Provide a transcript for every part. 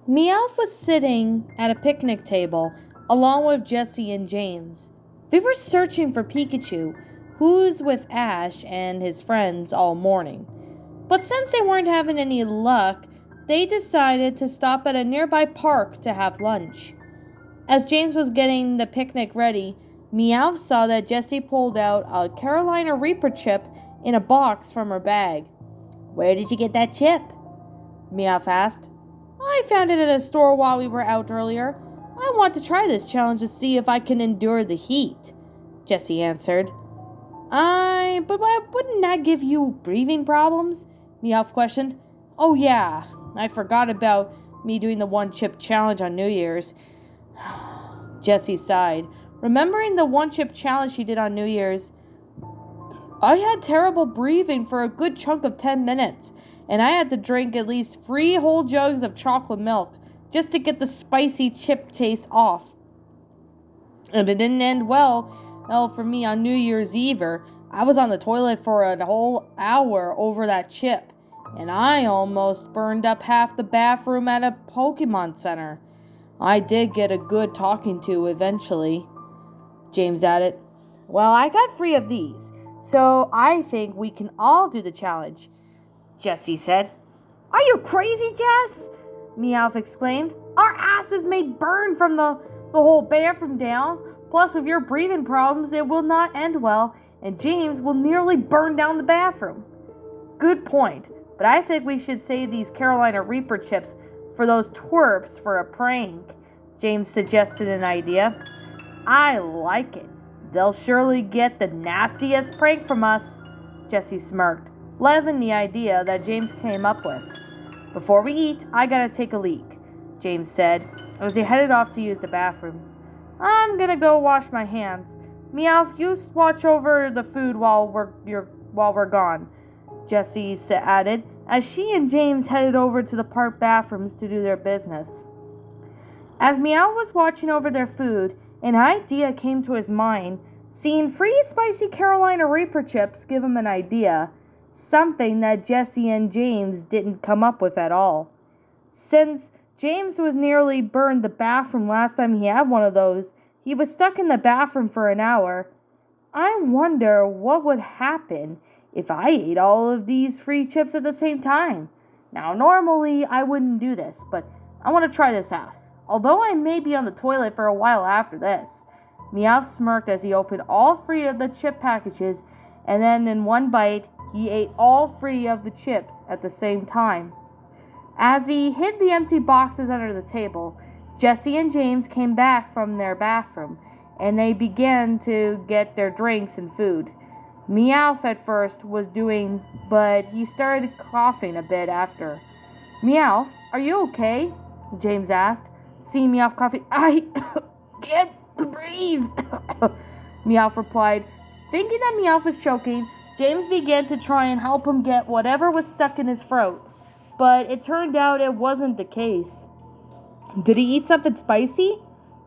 Meowth was sitting at a picnic table along with Jessie and James. They were searching for Pikachu, who's with Ash and his friends all morning. But since they weren't having any luck, they decided to stop at a nearby park to have lunch. As James was getting the picnic ready, Meowth saw that Jessie pulled out a Carolina Reaper chip in a box from her bag. "Where did you get that chip?" Meowth asked. "I found it at a store while we were out earlier. I want to try this challenge to see if I can endure the heat," Jessie answered. But wouldn't that give you breathing problems?" Meowth questioned. "Oh yeah, I forgot about me doing the one chip challenge on New Year's." Jessie sighed, remembering the one chip challenge she did on New Year's. "I had terrible breathing for a good chunk of 10 minutes, and I had to drink at least 3 whole jugs of chocolate milk just to get the spicy chip taste off. And it didn't end well for me on New Year's Eve. I was on the toilet for a whole hour over that chip, and I almost burned up half the bathroom at a Pokemon Center. I did get a good talking to eventually," James added. "Well, I got 3 of these, so I think we can all do the challenge," Jessie said. "Are you crazy, Jess?" Meowth exclaimed. "Our asses may burn from the whole bathroom down. Plus, with your breathing problems, it will not end well, and James will nearly burn down the bathroom." "Good point, but I think we should save these Carolina Reaper chips for those twerps for a prank," James suggested an idea. "I like it. They'll surely get the nastiest prank from us," Jessie smirked, loving the idea that James came up with. "Before we eat, I gotta take a leak," James said, as he headed off to use the bathroom. "I'm gonna go wash my hands. Meowth, you watch over the food while we're gone," Jessie added, as she and James headed over to the park bathrooms to do their business. As Meowth was watching over their food, an idea came to his mind. Seeing 3 spicy Carolina Reaper chips gave him an idea, something that Jessie and James didn't come up with at all. Since James was nearly burned the bathroom last time he had one of those, he was stuck in the bathroom for an hour. "I wonder what would happen if I ate all of these 3 chips at the same time. Now, normally I wouldn't do this, but I want to try this out. Although I may be on the toilet for a while after this." Meowth smirked as he opened all 3 of the chip packages, and then in one bite, he ate all 3 of the chips at the same time. As he hid the empty boxes under the table, Jessie and James came back from their bathroom, and they began to get their drinks and food. Meowth at first was doing, but he started coughing a bit after. "Meowth, are you okay?" James asked, seeing Meowth coughing. "I can't breathe," Meowth replied. Thinking that Meowth was choking, James began to try and help him get whatever was stuck in his throat, but it turned out it wasn't the case. "Did he eat something spicy?"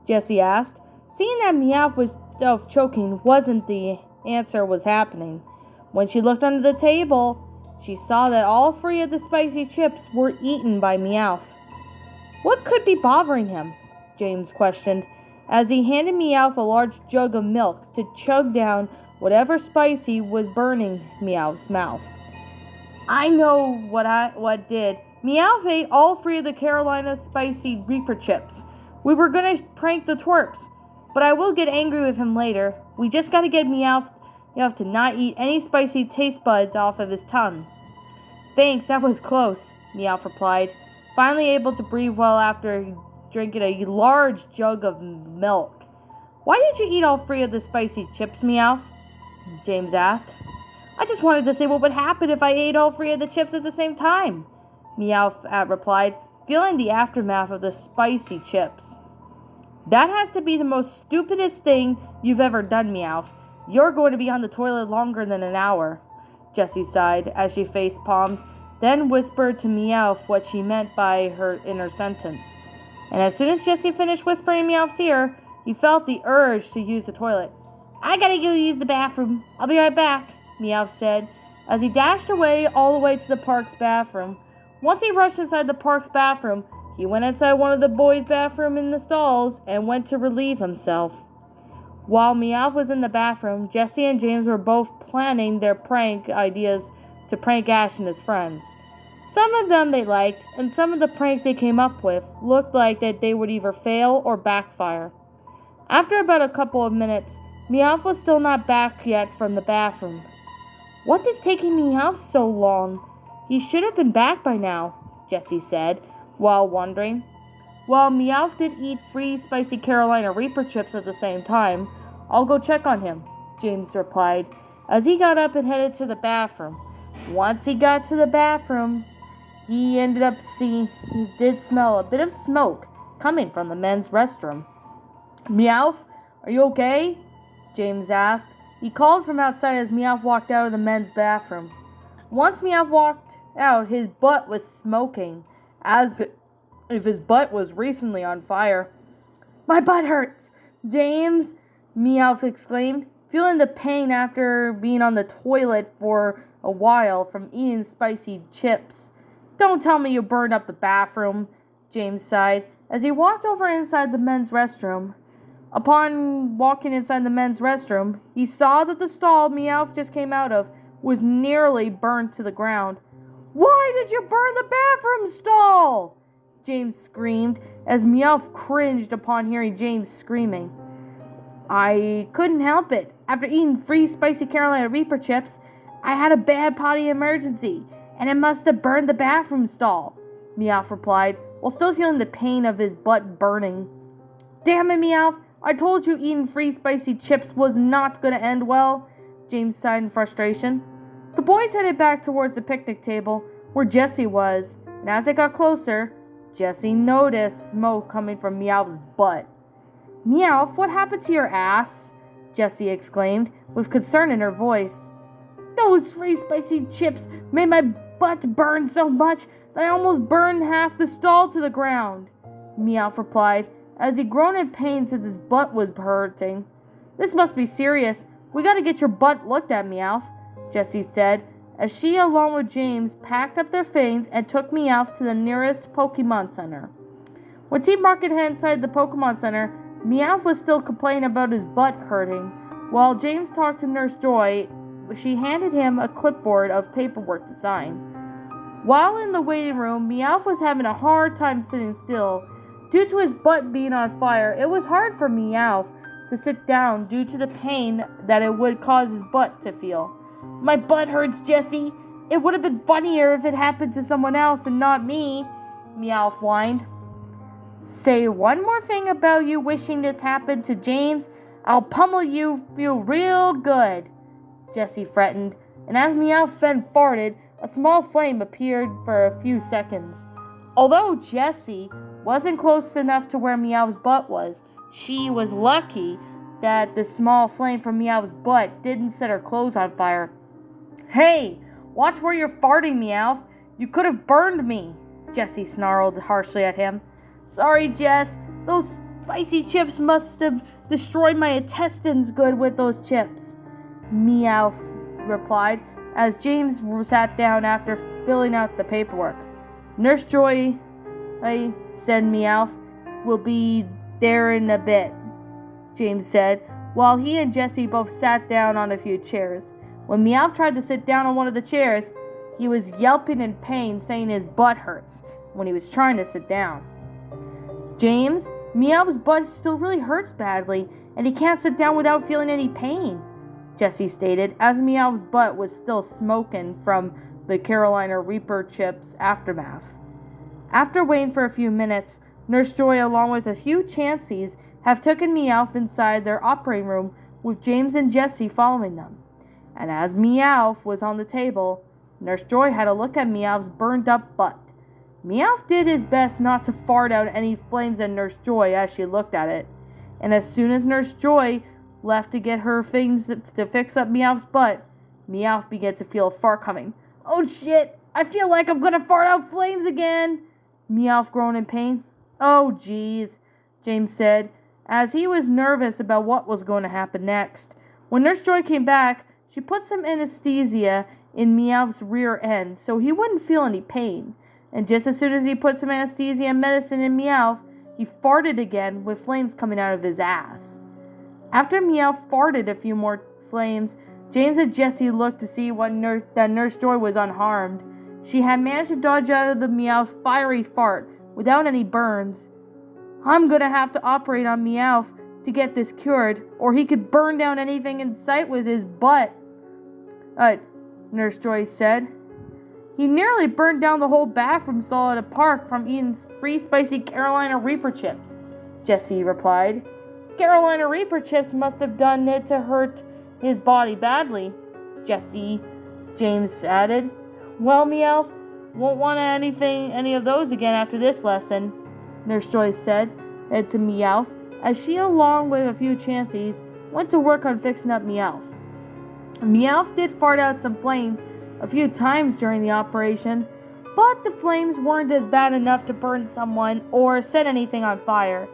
Jessie asked, seeing that Meowth was choking wasn't the answer was happening. When she looked under the table, she saw that all 3 of the spicy chips were eaten by Meowth. "What could be bothering him?" James questioned, as he handed Meowth a large jug of milk to chug down whatever spicy was burning Meowth's mouth. "I know what did. Meowth ate all 3 of the Carolina spicy Reaper chips. We were gonna prank the twerps, but I will get angry with him later. We just gotta get Meowth to not eat any spicy taste buds off of his tongue." "Thanks, that was close," Meowth replied, finally able to breathe well after drinking a large jug of milk. "Why did you eat all 3 of the spicy chips, Meowth?" James asked. "I just wanted to see what would happen if I ate all 3 of the chips at the same time," Meowth replied, feeling the aftermath of the spicy chips. "That has to be the most stupidest thing you've ever done, Meowth. You're going to be on the toilet longer than an hour," Jessie sighed as she face-palmed, then whispered to Meowth what she meant by her inner sentence. And as soon as Jessie finished whispering in Meowth's ear, he felt the urge to use the toilet. "I gotta go use the bathroom. I'll be right back," Meowth said, as he dashed away all the way to the park's bathroom. Once he rushed inside the park's bathroom, He went inside one of the boys' bathroom in the stalls and went to relieve himself. While Meowth was in the bathroom, Jesse and James were both planning their prank ideas to prank Ash and his friends. Some of them they liked, and some of the pranks they came up with looked like that they would either fail or backfire. After about a couple of minutes, Meowth was still not back yet from the bathroom. "What is taking Meowth so long? He should have been back by now," Jesse said, while wondering. "Well, Meowth did eat 3 spicy Carolina Reaper chips at the same time. I'll go check on him," James replied, as he got up and headed to the bathroom. Once he got to the bathroom, he did smell a bit of smoke coming from the men's restroom. "Meowth, are you okay?" James asked. He called from outside as Meowth walked out of the men's bathroom. Once Meowth walked out, his butt was smoking, as if his butt was recently on fire. "My butt hurts, James," Meowth exclaimed, feeling the pain after being on the toilet for a while from eating spicy chips. "Don't tell me you burned up the bathroom," James sighed, as he walked over inside the men's restroom. Upon walking inside the men's restroom, he saw that the stall Meowth just came out of was nearly burnt to the ground. "Why did you burn the bathroom stall?" James screamed, as Meowth cringed upon hearing James screaming. "I couldn't help it. After eating 3 spicy Carolina Reaper chips, I had a bad potty emergency, and it must have burned the bathroom stall," Meowth replied, while still feeling the pain of his butt burning. "Damn it, Meowth. I told you eating 3 spicy chips was not going to end well," James sighed in frustration. The boys headed back towards the picnic table where Jesse was, and as they got closer, Jesse noticed smoke coming from Meowth's butt. "Meowth, what happened to your ass?" Jessie exclaimed, with concern in her voice. "Those 3 spicy chips made my butt burn so much that I almost burned half the stall to the ground," Meowth replied, as he groaned in pain since his butt was hurting. "This must be serious. We gotta get your butt looked at, Meowth," Jessie said, as she, along with James, packed up their things and took Meowth to the nearest Pokemon Center. When Team Rocket headed inside the Pokemon Center, Meowth was still complaining about his butt hurting. While James talked to Nurse Joy, she handed him a clipboard of paperwork to sign. While in the waiting room, Meowth was having a hard time sitting still. Due to his butt being on fire, it was hard for Meowth to sit down due to the pain that it would cause his butt to feel. "My butt hurts, Jessie. It would have been funnier if it happened to someone else and not me," Meowth whined. "Say one more thing about you wishing this happened to James, I'll pummel you real good," Jessie threatened, and as Meowth then farted, a small flame appeared for a few seconds. Although Jessie wasn't close enough to where Meowth's butt was, she was lucky that the small flame from Meowth's butt didn't set her clothes on fire. "Hey, watch where you're farting, Meowth. You could have burned me," Jessie snarled harshly at him. "Sorry, Jess. Those spicy chips must have destroyed my intestines good with those chips," Meowth replied, as James sat down after filling out the paperwork. "Nurse Joy," said Meowth, "will be there in a bit," James said, while he and Jessie both sat down on a few chairs. When Meowth tried to sit down on one of the chairs, he was yelping in pain, saying his butt hurts when he was trying to sit down. "James, Meowth's butt still really hurts badly, and he can't sit down without feeling any pain," Jessie stated, as Meowth's butt was still smoking from the Carolina Reaper chips aftermath. After waiting for a few minutes, Nurse Joy, along with a few Chanseys, have taken Meowth inside their operating room, with James and Jessie following them. And as Meowth was on the table, Nurse Joy had a look at Meowth's burned up butt. Meowth did his best not to fart out any flames at Nurse Joy as she looked at it. And as soon as Nurse Joy left to get her things to fix up Meowth's butt, Meowth began to feel a fart coming. "Oh shit, I feel like I'm gonna fart out flames again," Meowth groaned in pain. "Oh geez," James said, as he was nervous about what was going to happen next. When Nurse Joy came back, she put some anesthesia in Meowth's rear end so he wouldn't feel any pain. and just as soon as he put some anesthesia and medicine in Meowth, he farted again with flames coming out of his ass. After Meowth farted a few more flames, James and Jessie looked to see that Nurse Joy was unharmed. She had managed to dodge out of the Meowth's fiery fart without any burns. "I'm gonna have to operate on Meowth to get this cured, or he could burn down anything in sight with his butt," Nurse Joy said. "He nearly burned down the whole bathroom stall at a park from eating free spicy Carolina Reaper chips," Jessie replied. "Carolina Reaper chips must have done it to hurt his body badly," James added. "Well, Meowth won't want any of those again after this lesson," Nurse Joy said to Meowth, as she, along with a few chancies, went to work on fixing up Meowth. Meowth did fart out some flames a few times during the operation, but the flames weren't as bad enough to burn someone or set anything on fire.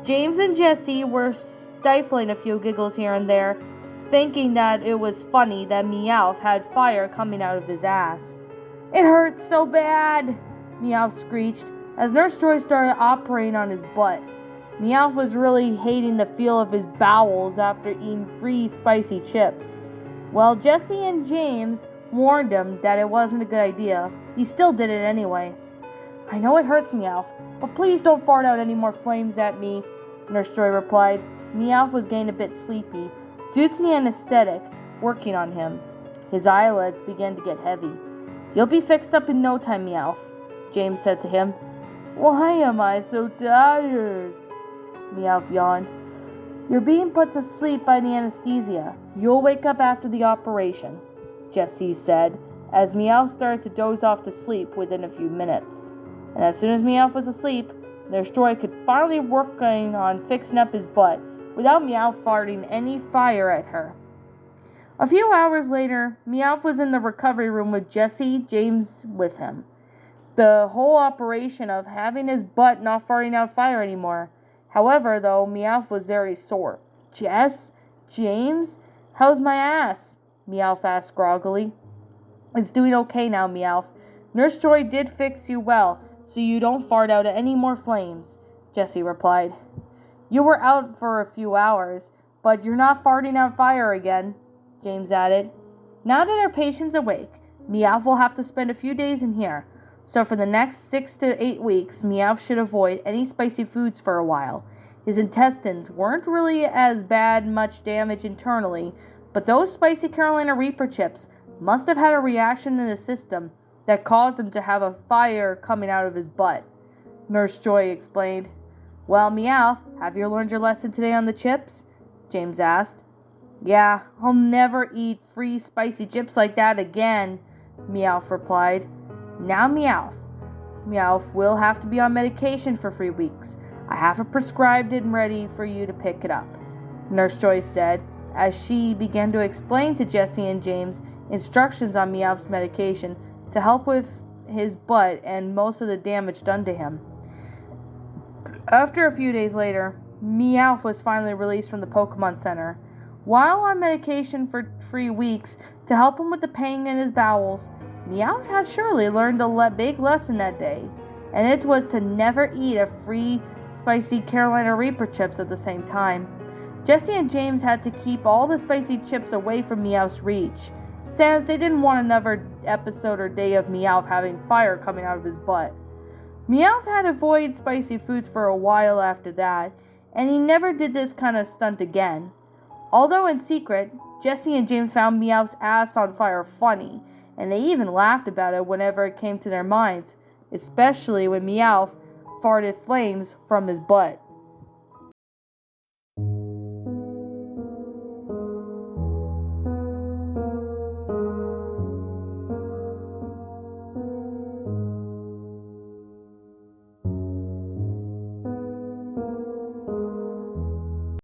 James and Jessie were stifling a few giggles here and there, thinking that it was funny that Meowth had fire coming out of his ass. "It hurts so bad," Meowth screeched as Nurse Joy started operating on his butt. Meowth was really hating the feel of his bowels after eating free spicy chips. Well, Jessie and James warned him that it wasn't a good idea. He still did it anyway. "I know it hurts, Meowth, but please don't fart out any more flames at me," Nurse Joy replied. Meowth was getting a bit sleepy due to the anesthetic working on him. His eyelids began to get heavy. "You'll be fixed up in no time, Meowth," James said to him. "Why am I so tired?" Meowth yawned. "You're being put to sleep by the anesthesia. You'll wake up after the operation," Jessie said, as Meowth started to doze off to sleep within a few minutes. And as soon as Meowth was asleep, Nurse Joy could finally work on fixing up his butt without Meowth farting any fire at her. A few hours later, Meowth was in the recovery room with James with him. The whole operation of having his butt not farting out fire anymore. However, though, Meowth was very sore. "James, how's my ass?" Meowth asked groggily. "It's doing okay now, Meowth. Nurse Joy did fix you well, so you don't fart out any more flames," Jessie replied. "You were out for a few hours, but you're not farting out fire again," James added. "Now that our patient's awake, Meowth will have to spend a few days in here. So for the next 6 to 8 weeks, Meowth should avoid any spicy foods for a while. His intestines weren't really as much damage internally, but those spicy Carolina Reaper chips must have had a reaction in his system that caused him to have a fire coming out of his butt," Nurse Joy explained. "Well, Meowth, have you learned your lesson today on the chips?" James asked. "Yeah, I'll never eat free spicy chips like that again," Meowth replied. "Now, Meowth will have to be on medication for 3 weeks. I have it prescribed and ready for you to pick it up," Nurse Joy said, as she began to explain to Jessie and James instructions on Meowth's medication to help with his butt and most of the damage done to him. After a few days later, Meowth was finally released from the Pokemon Center. While on medication for 3 weeks to help him with the pain in his bowels, Meowth had surely learned a big lesson that day, and it was to never eat a free spicy Carolina Reaper chips at the same time. Jessie and James had to keep all the spicy chips away from Meowth's reach, since they didn't want another episode or day of Meowth having fire coming out of his butt. Meowth had avoided spicy foods for a while after that, and he never did this kind of stunt again. Although in secret, Jessie and James found Meowth's ass on fire funny, and they even laughed about it whenever it came to their minds, especially when Meowth farted flames from his butt.